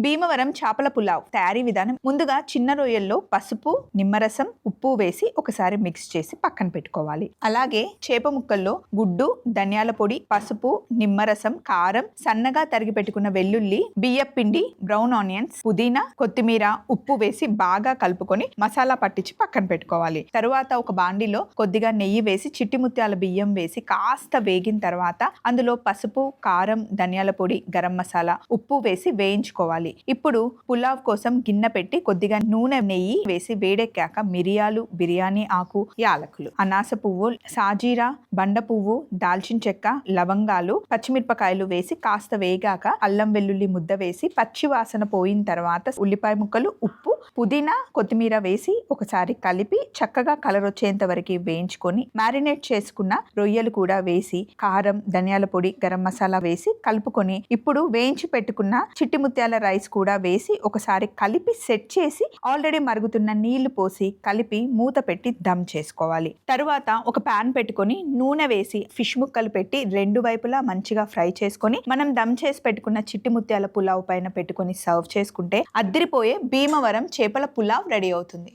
భీమవరం చేపల పులావ్ తయారీ విధానం. ముందుగా చిన్న రొయ్యల్లో పసుపు, నిమ్మరసం, ఉప్పు వేసి ఒకసారి మిక్స్ చేసి పక్కన పెట్టుకోవాలి. అలాగే చేప ముక్కల్లో గుడ్డు, ధనియాల పొడి, పసుపు, నిమ్మరసం, కారం, సన్నగా తరిగి పెట్టుకున్న వెల్లుల్లి, బియ్యం పిండి, బ్రౌన్ ఆనియన్స్, పుదీనా, కొత్తిమీర, ఉప్పు వేసి బాగా కలుపుకొని మసాలా పట్టించి పక్కన పెట్టుకోవాలి. తరువాత ఒక బాండిలో కొద్దిగా నెయ్యి వేసి చిట్టి ముత్యాల బియ్యం వేసి కాస్త వేగిన తర్వాత అందులో పసుపు, కారం, ధనియాల పొడి, గరం మసాలా, ఉప్పు వేసి వేయించుకోవాలి. ఇప్పుడు పులావ్ కోసం గిన్నె పెట్టి కొద్దిగా నూనె, నెయ్యి వేసి వేడెక్కాక మిరియాలు, బిర్యానీ ఆకు, యాలకులు, అనాస పువ్వు, సాజీరా, బండ పువ్వు, దాల్చిన చెక్క, లవంగాలు, పచ్చిమిరపకాయలు వేసి కాస్త వేగాక అల్లం వెల్లుల్లి ముద్ద వేసి పచ్చి వాసన పోయిన తర్వాత ఉల్లిపాయ ముక్కలు, ఉప్పు, పుదీనా, కొత్తిమీర వేసి ఒకసారి కలిపి చక్కగా కలర్ వచ్చేంత వరకు వేయించుకొని మ్యారినేట్ చేసుకున్న రొయ్యలు కూడా వేసి కారం, ధనియాల పొడి, గరం మసాలా వేసి కలుపుకొని ఇప్పుడు వేయించి పెట్టుకున్న చిట్టి ముత్యాల రైస్ కూడా వేసి ఒకసారి కలిపి సెట్ చేసి ఆల్రెడీ మరుగుతున్న నీళ్లు పోసి కలిపి మూత పెట్టి దమ్ చేసుకోవాలి. తరువాత ఒక పాన్ పెట్టుకొని నూనె వేసి ఫిష్ ముక్కలు పెట్టి రెండు వైపులా మంచిగా ఫ్రై చేసుకొని మనం దమ్ చేసి పెట్టుకున్న చిట్టి ముత్యాల పులావ్ పైన పెట్టుకొని సర్వ్ చేసుకుంటే అద్దిరిపోయే భీమవరం చేపల పులావ్ రెడీ అవుతుంది.